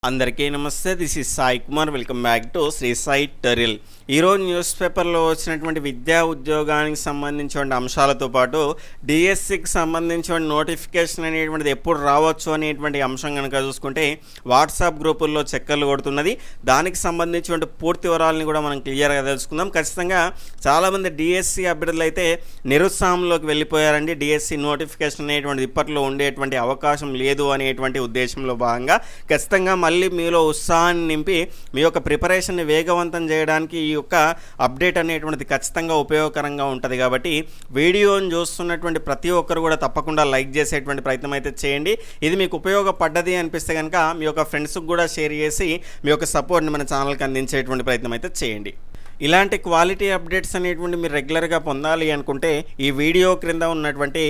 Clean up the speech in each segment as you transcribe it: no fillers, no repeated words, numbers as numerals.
అందరికీ నమస్తే. This is Sai Kumar. Welcome back to Shri Sai టెరిల్. ఈరోజు న్యూస్ పేపర్లో వచ్చినటువంటి విద్యా ఉద్యోగానికి సంబంధించిన అంశాలతో పాటు డిఎస్సికి సంబంధించిన నోటిఫికేషన్ అనేటువంటిది ఎప్పుడు రావచ్చు అనేటువంటి అంశం కనుక చూసుకుంటే వాట్సాప్ గ్రూపుల్లో చక్కర్లు కొడుతున్నది. దానికి సంబంధించిన పూర్తి వివరాలని కూడా మనం క్లియర్గా తెలుసుకుందాం. ఖచ్చితంగా చాలామంది డిఎస్సి అభ్యర్థులు అయితే నిరుత్సాహంలోకి వెళ్ళిపోయారండి. డిఎస్సి నోటిఫికేషన్ అనేటువంటిది ఇప్పట్లో ఉండేటువంటి అవకాశం లేదు అనేటువంటి ఉద్దేశంలో భాగంగా ఖచ్చితంగా మళ్ళీ మీలో ఉత్సాహాన్ని నింపి మీ యొక్క ప్రిపరేషన్ని వేగవంతం చేయడానికి ఈ యొక్క అప్డేట్ అనేటువంటిది ఖచ్చితంగా ఉపయోగకరంగా ఉంటుంది. కాబట్టి వీడియోని చూస్తున్నటువంటి ప్రతి ఒక్కరు కూడా తప్పకుండా లైక్ చేసేటువంటి ప్రయత్నం అయితే చేయండి. ఇది మీకు ఉపయోగపడ్డది అనిపిస్తే కనుక మీ యొక్క ఫ్రెండ్స్కి కూడా షేర్ చేసి మీ యొక్క సపోర్ట్ని మన ఛానల్కి అందించేటువంటి ప్రయత్నం అయితే చేయండి. ఇలాంటి క్వాలిటీ అప్డేట్స్ అనేటువంటి మీరు రెగ్యులర్గా పొందాలి అనుకుంటే ఈ వీడియో క్రింద ఉన్నటువంటి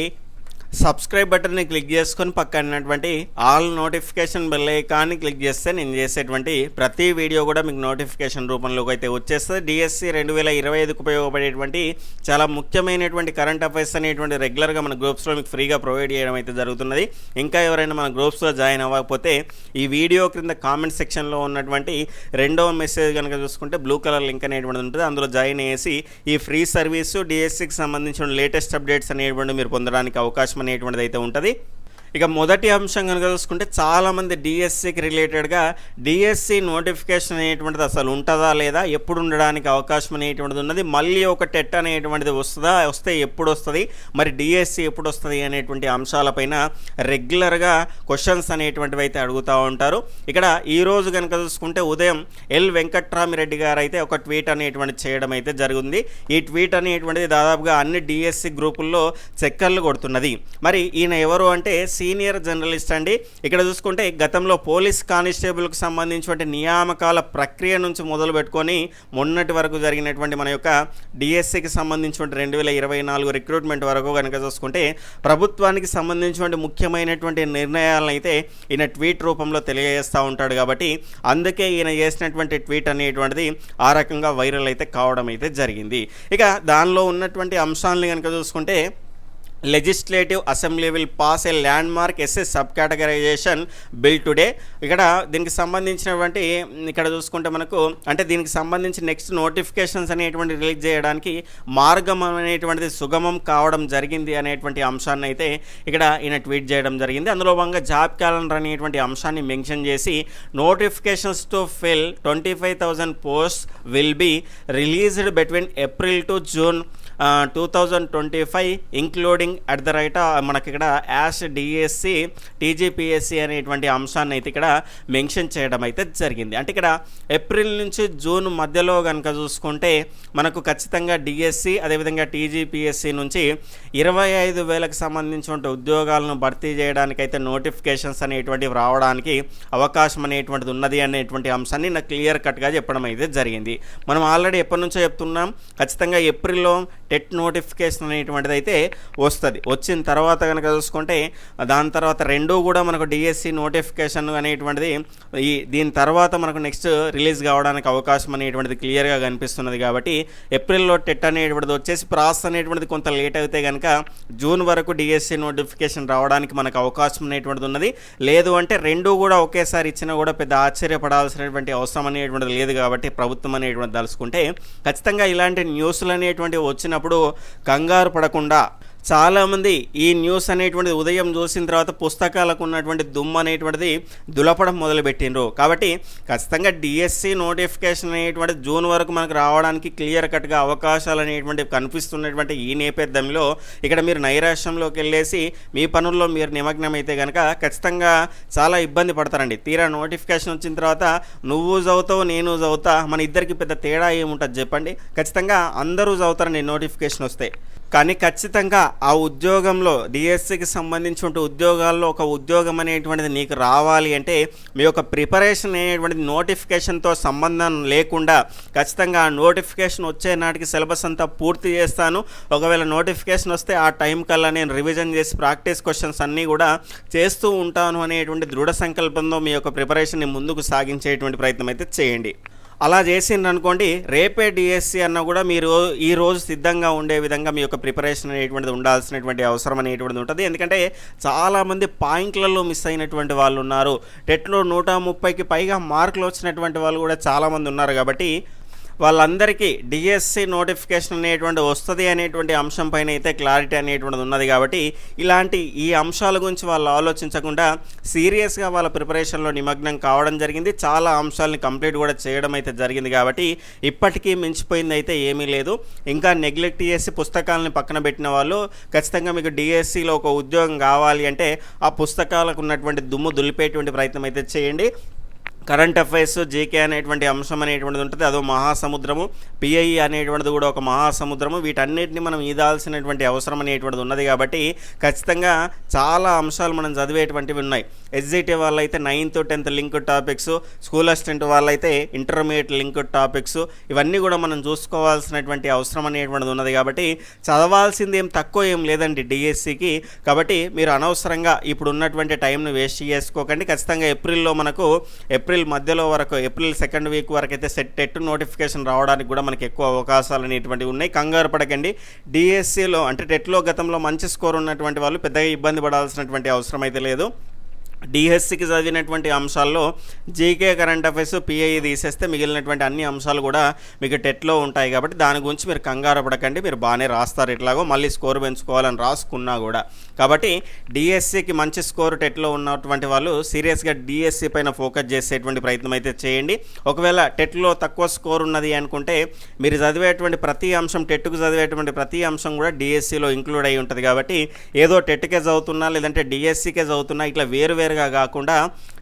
సబ్స్క్రైబ్ బటన్ని క్లిక్ చేసుకొని పక్కనటువంటి ఆల్ నోటిఫికేషన్ బెల్ ఐకాన్ని క్లిక్ చేస్తే నేను చేసేటువంటి ప్రతి వీడియో కూడా మీకు నోటిఫికేషన్ రూపంలోకి అయితే వచ్చేస్తుంది. డిఎస్సి 2025కు ఉపయోగపడేటువంటి చాలా ముఖ్యమైనటువంటి కరెంట్ అఫైర్స్ అనేటువంటి రెగ్యులర్గా మన గ్రూప్స్లో మీకు ఫ్రీగా ప్రొవైడ్ చేయడం అయితే జరుగుతున్నది. ఇంకా ఎవరైనా మన గ్రూప్స్లో జాయిన్ అవ్వకపోతే ఈ వీడియో క్రింద కామెంట్ సెక్షన్లో ఉన్నటువంటి రెండవ మెసేజ్ కనుక చూసుకుంటే బ్లూ కలర్ లింక్ అనేటువంటిది ఉంటుంది. అందులో జాయిన్ చేసి ఈ ఫ్రీ సర్వీసు డిఎస్సికి సంబంధించిన లేటెస్ట్ అప్డేట్స్ అనేటువంటి మీరు పొందడానికి అవకాశం అనేటువంటిది అయితే ఉంటుంది. ఇక మొదటి అంశం కనుక చూసుకుంటే చాలామంది డిఎస్సికి రిలేటెడ్గా డిఎస్సి నోటిఫికేషన్ అనేటువంటిది అసలు ఉంటుందా లేదా, ఎప్పుడు ఉండడానికి అవకాశం అనేటువంటిది ఉన్నది, మళ్ళీ ఒక టెట్ అనేటువంటిది వస్తుందా, వస్తే ఎప్పుడు వస్తుంది, మరి డిఎస్సి ఎప్పుడు వస్తుంది అనేటువంటి అంశాలపైన రెగ్యులర్గా క్వశ్చన్స్ అనేటువంటివి అయితే అడుగుతూ ఉంటారు. ఇక్కడ ఈరోజు కనుక చూసుకుంటే ఉదయం ఎల్ వెంకట్రామిరెడ్డి గారు అయితే ఒక ట్వీట్ అనేటువంటిది చేయడం అయితే జరిగింది. ఈ ట్వీట్ అనేటువంటిది దాదాపుగా అన్ని డిఎస్సి గ్రూపుల్లో చక్కర్లు కొడుతున్నది. మరి ఈయన ఎవరు అంటే సీనియర్ జర్నలిస్ట్ అండి. ఇక్కడ చూసుకుంటే గతంలో పోలీస్ కానిస్టేబుల్కి సంబంధించిన నియామకాల ప్రక్రియ నుంచి మొదలు పెట్టుకొని మొన్నటి వరకు జరిగినటువంటి మన యొక్క డిఎస్సికి సంబంధించిన 2024 రిక్రూట్మెంట్ వరకు కనుక చూసుకుంటే ప్రభుత్వానికి సంబంధించిన ముఖ్యమైనటువంటి నిర్ణయాలను అయితే ఈయన ట్వీట్ రూపంలో తెలియజేస్తూ ఉంటాడు. కాబట్టి అందుకే ఈయన చేసినటువంటి ట్వీట్ అనేటువంటిది ఆ రకంగా వైరల్ అయితే కావడం అయితే జరిగింది. ఇక దానిలో ఉన్నటువంటి అంశాలను కనుక చూసుకుంటే legislative assembly will pass a landmark SC sub categorization bill today. ఇక్కడ దీనికి సంబంధించినటువంటి ఇక్కడ చూసుకుంటే మనకు అంటే దీనికి సంబంధించి నెక్స్ట్ నోటిఫికేషన్స్ అనేటువంటి రిలీజ్ చేయడానికి మార్గం అనేటువంటిది సుగమం కావడం జరిగింది అనేటువంటి అంశాన్ని అయితే ఇక్కడ ఈయన ట్వీట్ చేయడం జరిగింది. అందులో భాగంగా జాబ్ క్యాలెండర్ అనేటువంటి అంశాన్ని మెన్షన్ చేసి notifications to fill 25,000 posts will be released between April to June 2025 including at the right మనకి ఇక్కడ యాష్ డిఎస్సి టీజీపీఎస్సి అనేటువంటి అంశాన్ని అయితే ఇక్కడ మెన్షన్ చేయడం అయితే జరిగింది. అంటే ఇక్కడ ఏప్రిల్ నుంచి జూన్ మధ్యలో కనుక చూసుకుంటే మనకు ఖచ్చితంగా డిఎస్సి అదేవిధంగా టీజీపీఎస్సి నుంచి 25,000కు సంబంధించిన ఉద్యోగాలను భర్తీ చేయడానికైతే నోటిఫికేషన్స్ అనేటువంటివి రావడానికి అవకాశం అనేటువంటిది ఉన్నది అనేటువంటి అంశాన్ని నాకు క్లియర్ కట్గా చెప్పడం అయితే జరిగింది. మనం ఆల్రెడీ ఎప్పటి నుంచో చెప్తున్నాం, ఖచ్చితంగా ఏప్రిల్లో టెట్ నోటిఫికేషన్ అనేటువంటిది అయితే వస్తుంది. వచ్చిన తర్వాత కనుక చూసుకుంటే దాని తర్వాత రెండూ కూడా మనకు డిఎస్సి నోటిఫికేషన్ అనేటువంటిది దీని తర్వాత మనకు నెక్స్ట్ రిలీజ్ కావడానికి అవకాశం అనేటువంటిది క్లియర్గా కనిపిస్తున్నది. కాబట్టి ఏప్రిల్లో టెట్ అనేటువంటిది వచ్చేసి ప్రాసెస్ అనేటువంటిది కొంత లేట్ అయితే కనుక జూన్ వరకు డిఎస్సి నోటిఫికేషన్ రావడానికి మనకు అవకాశం అనేటువంటిది ఉన్నది. లేదు అంటే రెండూ కూడా ఒకేసారి ఇచ్చినా కూడా పెద్ద ఆశ్చర్యపడాల్సినటువంటి అవసరం అనేటువంటిది లేదు. కాబట్టి ప్రభుత్వం అనేటువంటిది తలుసుకుంటే ఖచ్చితంగా ఇలాంటి న్యూస్లు అనేటువంటివి వచ్చినప్పుడు కంగారు పడకుండా చాలామంది ఈ న్యూస్ అనేటువంటిది ఉదయం చూసిన తర్వాత పుస్తకాలకు ఉన్నటువంటి దుమ్ము అనేటువంటిది దులపడం మొదలుపెట్టిండ్రు. కాబట్టి ఖచ్చితంగా డిఎస్సి నోటిఫికేషన్ అనేటువంటి జూన్ వరకు మనకు రావడానికి క్లియర్ కట్గా అవకాశాలు అనేటువంటివి కనిపిస్తున్నటువంటి ఈ నేపథ్యంలో ఇక్కడ మీరు నైరాశ్యంలోకి వెళ్ళేసి మీ పనుల్లో మీరు నిమగ్నం అయితే కనుక ఖచ్చితంగా చాలా ఇబ్బంది పడతారండి. తీరా నోటిఫికేషన్ వచ్చిన తర్వాత నువ్వు చదువుతావు నేను చదువుతా, మన ఇద్దరికి పెద్ద తేడా ఏముంటుంది చెప్పండి? ఖచ్చితంగా అందరూ చదువుతారండి నోటిఫికేషన్ వస్తే. కానీ ఖచ్చితంగా ఆ ఉద్యోగంలో డిఎస్సికి సంబంధించిన ఉద్యోగాల్లో ఒక ఉద్యోగం అనేటువంటిది నీకు రావాలి అంటే మీ యొక్క ప్రిపరేషన్ అనేటువంటిది నోటిఫికేషన్తో సంబంధం లేకుండా ఖచ్చితంగా ఆ నోటిఫికేషన్ వచ్చే నాటికి సిలబస్ అంతా పూర్తి చేస్తాను. ఒకవేళ నోటిఫికేషన్ వస్తే ఆ టైం కల్లా నేను రివిజన్ చేసి ప్రాక్టీస్ క్వశ్చన్స్ అన్నీ కూడా చేస్తూ ఉంటాను అనేటువంటి దృఢ సంకల్పంతో మీ యొక్క ప్రిపరేషన్ని ముందుకు సాగించేటువంటి ప్రయత్నం అయితే చేయండి. అలా చేసిండ్రనుకోండి రేపే డిఎస్సి అన్న కూడా మీరు ఈ రోజు సిద్ధంగా ఉండే విధంగా మీ యొక్క ప్రిపరేషన్ అనేటువంటిది ఉండాల్సినటువంటి అవసరం అనేటువంటిది ఉంటుంది. ఎందుకంటే చాలామంది పాయింట్లలో మిస్ అయినటువంటి వాళ్ళు ఉన్నారు. టెట్లో 130కి పైగా మార్కులు వచ్చినటువంటి వాళ్ళు కూడా చాలామంది ఉన్నారు. కాబట్టి వాళ్ళందరికీ డిఎస్సి నోటిఫికేషన్ అనేటువంటి వస్తుంది అనేటువంటి అంశం పైన అయితే క్లారిటీ అనేటువంటిది ఉన్నది. కాబట్టి ఇలాంటి ఈ అంశాల గురించి వాళ్ళు ఆలోచించకుండా సీరియస్గా వాళ్ళ ప్రిపరేషన్లో నిమగ్నం కావడం జరిగింది. చాలా అంశాలని కంప్లీట్ కూడా చేయడం అయితే జరిగింది. కాబట్టి ఇప్పటికీ మించిపోయింది అయితే ఏమీ లేదు. ఇంకా నెగ్లెక్ట్ చేసి పుస్తకాలని పక్కన పెట్టిన వాళ్ళు ఖచ్చితంగా మీకు డిఎస్సిలో ఒక ఉద్యోగం కావాలి అంటే ఆ పుస్తకాలకు ఉన్నటువంటి దుమ్ము దులిపేటువంటి ప్రయత్నం అయితే చేయండి. కరెంట్ అఫైర్స్, జీకే అనేటువంటి అంశం అనేటువంటిది ఉంటుంది, అదో మహాసముద్రము. పిఐ అనేటువంటిది కూడా ఒక మహాసముద్రము. వీటన్నిటిని మనం ఈదాల్సినటువంటి అవసరం అనేటువంటిది ఉన్నది. కాబట్టి ఖచ్చితంగా చాలా అంశాలు మనం చదివేటువంటివి ఉన్నాయి. ఎస్జిటి వాళ్ళైతే 9th 10th link topics, school assistant వాళ్ళైతే ఇంటర్మీడియట్ లింక్ టాపిక్స్, ఇవన్నీ కూడా మనం చూసుకోవాల్సినటువంటి అవసరం అనేటువంటిది ఉన్నది. కాబట్టి చదవాల్సింది ఏం తక్కువ ఏం లేదండి డిఎస్సికి. కాబట్టి మీరు అనవసరంగా ఇప్పుడు ఉన్నటువంటి టైంను వేస్ట్ చేసుకోకండి. ఖచ్చితంగా ఏప్రిల్లో మనకు ఏప్రిల్ మధ్యలో వరకు, ఏప్రిల్ 2nd వీక్ వరకు అయితే టెట్ నోటిఫికేషన్ రావడానికి కూడా మనకి ఎక్కువ అవకాశాలు అనేటువంటివి ఉన్నాయి. కంగారు పడకండి. డిఎస్సిలో అంటే టెట్లో గతంలో మంచి స్కోర్ ఉన్నటువంటి వాళ్ళు పెద్దగా ఇబ్బంది పడాల్సినటువంటి అవసరం అయితే లేదు. డిఎస్సికి చదివినటువంటి అంశాల్లో జీకే, కరెంట్ అఫైర్స్, పిఐ తీసేస్తే మిగిలినటువంటి అన్ని అంశాలు కూడా మీకు టెట్లో ఉంటాయి. కాబట్టి దాని గురించి మీరు కంగారు పడకండి. మీరు బాగానే రాస్తారు. ఇట్లాగో మళ్ళీ స్కోర్ పెంచుకోవాలని రాసుకున్నా కూడా. కాబట్టి డిఎస్సికి మంచి స్కోర్ టెట్లో ఉన్నటువంటి వాళ్ళు సీరియస్గా డిఎస్సి పైన ఫోకస్ చేసేటువంటి ప్రయత్నం అయితే చేయండి. ఒకవేళ టెట్లో తక్కువ స్కోర్ ఉన్నది అనుకుంటే మీరు చదివేటువంటి ప్రతి అంశం, టెట్కు చదివేటువంటి ప్రతి అంశం కూడా డిఎస్సిలో ఇంక్లూడ్ అయి ఉంటుంది. కాబట్టి ఏదో టెట్కే చదువుతున్నా లేదంటే డిఎస్సికే చదువుతున్నా ఇట్లా వేరుగా కాకుండా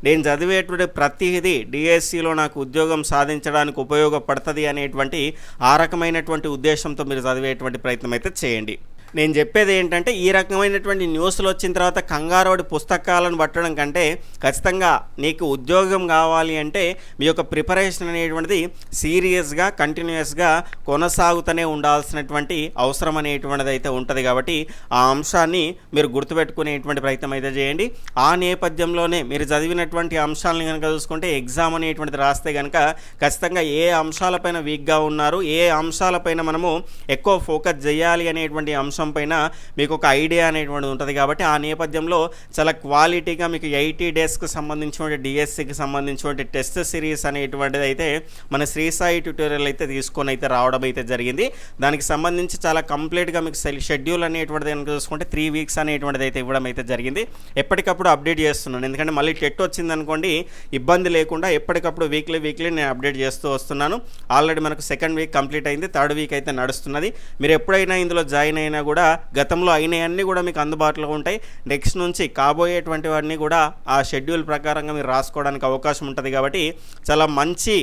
నేను చదివేటువంటి ప్రతిదీ డిఎస్సిలో నాకు ఉద్యోగం సాధించడానికి ఉపయోగపడుతుంది అనేటువంటి ఆ రకమైనటువంటి ఉద్దేశంతో మీరు చదివేటువంటి ప్రయత్నం అయితే చేయండి. నేను చెప్పేది ఏంటంటే ఈ రకమైనటువంటి న్యూస్లు వచ్చిన తర్వాత కంగారోడి పుస్తకాలను పట్టడం కంటే ఖచ్చితంగా నీకు ఉద్యోగం కావాలి అంటే మీ యొక్క ప్రిపరేషన్ అనేటువంటిది సీరియస్గా కంటిన్యూస్గా కొనసాగుతూనే ఉండాల్సినటువంటి అవసరం అనేటువంటిది అయితే ఉంటుంది. కాబట్టి ఆ అంశాన్ని మీరు గుర్తుపెట్టుకునేటువంటి ప్రయత్నం అయితే చేయండి. ఆ నేపథ్యంలోనే మీరు చదివినటువంటి అంశాలను కనుక చూసుకుంటే ఎగ్జామ్ అనేటువంటిది రాస్తే కనుక ఖచ్చితంగా ఏ అంశాలపైన వీక్గా ఉన్నారు, ఏ అంశాలపైన మనము ఎక్కువ ఫోకస్ చేయాలి అనేటువంటి అంశం పైన మీకు ఒక ఐడియా అనేటువంటిది ఉంటుంది. కాబట్టి ఆ నేపథ్యంలో చాలా క్వాలిటీగా మీకు 80 డేస్కి సంబంధించిన డిఎస్సికి సంబంధించిన టెస్ట్ సిరీస్ అనేటువంటిది అయితే మన శ్రీ సాయి ట్యూటోరియల్ అయితే తీసుకొని అయితే రావడం అయితే జరిగింది. దానికి సంబంధించి చాలా కంప్లీట్గా మీకు షెడ్యూల్ అనేటువంటిది కనుక చూసుకుంటే 3 వీక్స్ అనేటువంటిది అయితే ఇవ్వడం అయితే జరిగింది. ఎప్పటికప్పుడు అప్డేట్ చేస్తున్నాను. ఎందుకంటే మళ్ళీ టెట్ వచ్చింది అనుకోండి ఇబ్బంది లేకుండా ఎప్పటికప్పుడు వీక్లీ నేను అప్డేట్ చేస్తూ వస్తున్నాను. ఆల్రెడీ మనకు 2nd వీక్ కంప్లీట్ అయింది, 3rd వీక్ అయితే నడుస్తున్నది. మీరు ఎప్పుడైనా ఇందులో జాయిన్ అయినా కూడా గతంలో అయినవన్నీ కూడా మీకు అందుబాటులో ఉంటాయి. నెక్స్ట్ నుంచి కాబోయేటువంటి వాటిని కూడా ఆ షెడ్యూల్ ప్రకారంగా మీరు రాసుకోవడానికి అవకాశం ఉంటుంది. కాబట్టి చాలా మంచి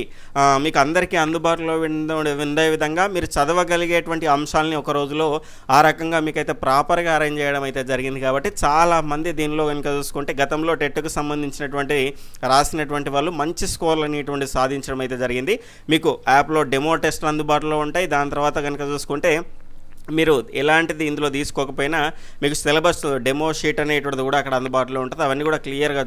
మీకు అందరికీ అందుబాటులో ఉండే విధంగా మీరు చదవగలిగేటువంటి అంశాలని ఒక రోజులో ఆ రకంగా మీకైతే ప్రాపర్గా అరేంజ్ చేయడం అయితే జరిగింది. కాబట్టి చాలామంది దీనిలో కనుక చూసుకుంటే గతంలో టెట్కు సంబంధించినటువంటి రాసినటువంటి వాళ్ళు మంచి స్కోర్లు అనేటువంటి సాధించడం అయితే జరిగింది. మీకు యాప్లో డెమో టెస్ట్లు అందుబాటులో ఉంటాయి. దాని తర్వాత కనుక చూసుకుంటే మీరు ఎలాంటిది ఇందులో తీసుకోకపోయినా మీకు సిలబస్ డెమో షీట్ అనేటువంటిది కూడా అక్కడ అందుబాటులో ఉంటుంది. అవన్నీ కూడా క్లియర్గా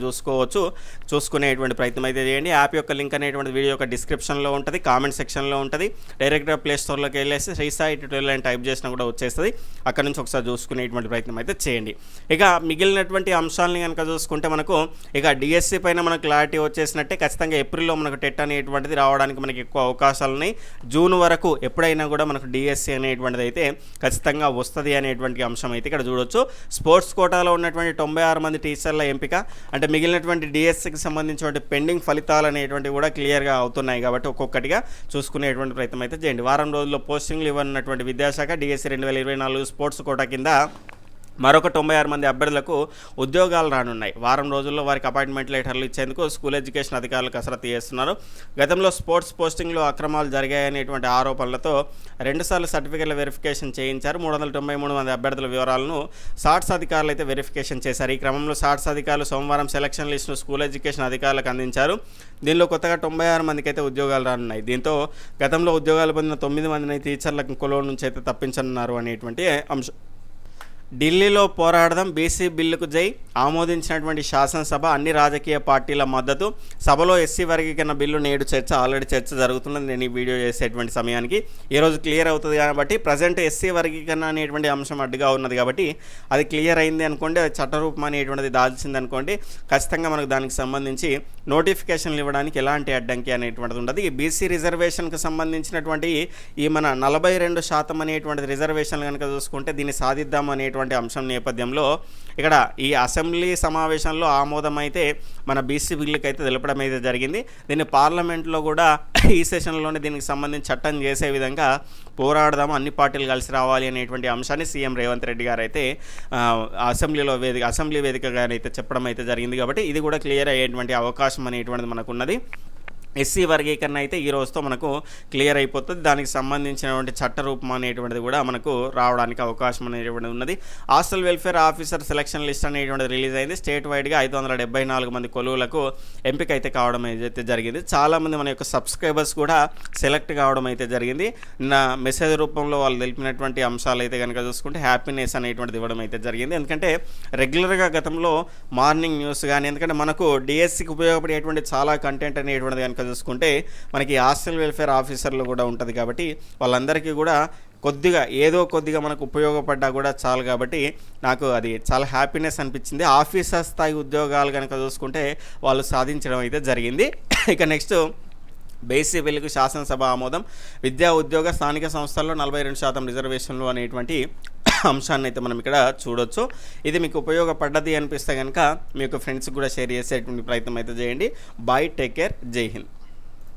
చూసుకునేటువంటి ప్రయత్నం అయితే చేయండి. యాప్ యొక్క లింక్ అనేటువంటి వీడియో యొక్క డిస్క్రిప్షన్లో ఉంటుంది, కామెంట్ సెక్షన్లో ఉంటుంది. డైరెక్ట్గా ప్లే స్టోర్లోకి వెళ్ళేసి శ్రీ సాయి ట్యూటోరియల్ అని టైప్ చేసినా కూడా వచ్చేస్తుంది. అక్కడ నుంచి ఒకసారి చూసుకునేటువంటి ప్రయత్నం అయితే చేయండి. ఇక మిగిలినటువంటి అంశాలని కనుక చూసుకుంటే మనకు ఇక డిఎస్సి పైన మనకు క్లారిటీ వచ్చేసినట్టే. ఖచ్చితంగా ఏప్రిల్లో మనకు టెట్ అనేటువంటిది రావడానికి మనకి ఎక్కువ అవకాశాలు ఉన్నాయి. జూన్ వరకు ఎప్పుడైనా కూడా మనకు డిఎస్సి అనేటువంటిది అయితే ఖచ్చితంగా వస్తుంది అనేటువంటి అంశం అయితే ఇక్కడ చూడొచ్చు. స్పోర్ట్స్ కోటాలో ఉన్నటువంటి 96 మంది టీచర్ల ఎంపిక అంటే మిగిలినటువంటి డిఎస్సికి సంబంధించినటువంటి పెండింగ్ ఫలితాలు అనేటువంటివి కూడా క్లియర్గా అవుతున్నాయి. కాబట్టి ఒక్కొక్కటిగా చూసుకునేటువంటి ప్రయత్నం అయితే చేయండి. వారం రోజుల్లో పోస్టింగ్లు ఇవ్వనున్నటువంటి విద్యాశాఖ డిఎస్సి 2024 స్పోర్ట్స్ కోటా కింద మరొక 96 మంది అభ్యర్థులకు ఉద్యోగాలు రానున్నాయి. వారం రోజుల్లో వారికి అపాయింట్మెంట్ లెటర్లు ఇచ్చేందుకు స్కూల్ ఎడ్యుకేషన్ అధికారులు కసరత్తు చేస్తున్నారు. గతంలో స్పోర్ట్స్ పోస్టింగ్లో అక్రమాలు జరిగాయనేటువంటి ఆరోపణలతో 2 సార్లు సర్టిఫికెట్ల వెరిఫికేషన్ చేయించారు. 393 మంది అభ్యర్థుల వివరాలను సాట్స్ అధికారులు అయితే వెరిఫికేషన్ చేశారు. ఈ క్రమంలో సాట్స్ అధికారులు సోమవారం సెలక్షన్ లిస్టును స్కూల్ ఎడ్యుకేషన్ అధికారులకు అందించారు. దీనిలో కొత్తగా 96 మందికి అయితే ఉద్యోగాలు రానున్నాయి. దీంతో గతంలో ఉద్యోగాలు పొందిన 9 మందిని టీచర్ల కొలువు నుంచి అయితే తప్పించనున్నారు అనేటువంటి అంశం. ఢిల్లీలో పోరాడదాం బీసీ బిల్లుకు జై ఆమోదించినటువంటి శాసనసభ అన్ని రాజకీయ పార్టీల మద్దతు సభలో ఎస్సీ వర్గీకరణ బిల్లు నేడు ఆల్రెడీ చర్చ జరుగుతున్నది. నేను ఈ వీడియో చేసేటువంటి సమయానికి ఈరోజు క్లియర్ అవుతుంది కాబట్టి ప్రజెంట్ ఎస్సీ వర్గీకరణ అనేటువంటి అంశం అడ్డుగా ఉన్నది కాబట్టి అది క్లియర్ అయింది అనుకోండి, అది చట్టరూపం అనేటువంటిది దాల్చింది అనుకోండి, ఖచ్చితంగా మనకు దానికి సంబంధించి నోటిఫికేషన్లు ఇవ్వడానికి ఎలాంటి అడ్డంకి అనేటువంటిది ఉండదు. ఈ బీసీ రిజర్వేషన్కి సంబంధించినటువంటి ఈ మన 42% అనేటువంటి రిజర్వేషన్లు కనుక చూసుకుంటే దీన్ని సాధిద్దాం అనేటువంటి అంశం నేపథ్యంలో ఇక్కడ ఈ అసెంబ్లీ సమావేశంలో ఆమోదం అయితే మన బీసీ బిల్లుకి అయితే తెలపడం అయితే జరిగింది. దీన్ని పార్లమెంట్లో కూడా ఈ సెషన్లోనే దీనికి సంబంధించి చట్టం చేసే విధంగా పోరాడదాము, అన్ని పార్టీలు కలిసి రావాలి అనేటువంటి అంశాన్ని సీఎం రేవంత్ రెడ్డి గారు అయితే అసెంబ్లీ వేదికగా అయితే చెప్పడం అయితే జరిగింది. కాబట్టి ఇది కూడా క్లియర్ అయ్యేటువంటి అవకాశం అనేటువంటిది మనకున్నది. ఎస్సీ వర్గీకరణ అయితే ఈ రోజుతో మనకు క్లియర్ అయిపోతుంది. దానికి సంబంధించినటువంటి చట్టరూపం అనేటువంటిది కూడా మనకు రావడానికి అవకాశం అనేటువంటిది ఉన్నది. Hostel welfare officer selection list అనేటువంటిది రిలీజ్ అయింది. స్టేట్ వైడ్గా 574 మంది కొలువులకు ఎంపిక అయితే కావడం అయితే జరిగింది. చాలామంది మన యొక్క సబ్స్క్రైబర్స్ కూడా సెలెక్ట్ కావడం అయితే జరిగింది. నా మెసేజ్ రూపంలో వాళ్ళు తెలిపినటువంటి అంశాలు అయితే కనుక చూసుకుంటే హ్యాపీనెస్ అనేటువంటిది ఇవ్వడం అయితే జరిగింది. ఎందుకంటే రెగ్యులర్గా గతంలో మార్నింగ్ న్యూస్ కానీ, ఎందుకంటే మనకు డిఎస్సికి ఉపయోగపడేటువంటి చాలా కంటెంట్ అనేటువంటిది కనుక చూసుకుంటే మనకి హాస్టల్ వెల్ఫేర్ ఆఫీసర్లు కూడా ఉంటుంది కాబట్టి వాళ్ళందరికీ కూడా కొద్దిగా మనకు ఉపయోగపడ్డా కూడా చాలు. కాబట్టి నాకు అది చాలా హ్యాపీనెస్ అనిపించింది. ఆఫీసర్ స్థాయి ఉద్యోగాలు కనుక చూసుకుంటే వాళ్ళు సాధించడం అయితే జరిగింది. ఇక నెక్స్ట్ బీసీ బిల్లుకు శాసనసభ ఆమోదం, విద్యా ఉద్యోగ స్థానిక సంస్థల్లో 42% రిజర్వేషన్లు అనేటువంటి అంశాన్ని అయితే మనం ఇక్కడ చూడొచ్చు. ఇది మీకు ఉపయోగపడ్డది అనిపిస్తే కనుక మీ యొక్క ఫ్రెండ్స్కి కూడా షేర్ చేసేటువంటి ప్రయత్నం అయితే చేయండి. బాయ్, టేక్ కేర్, జై హింద్.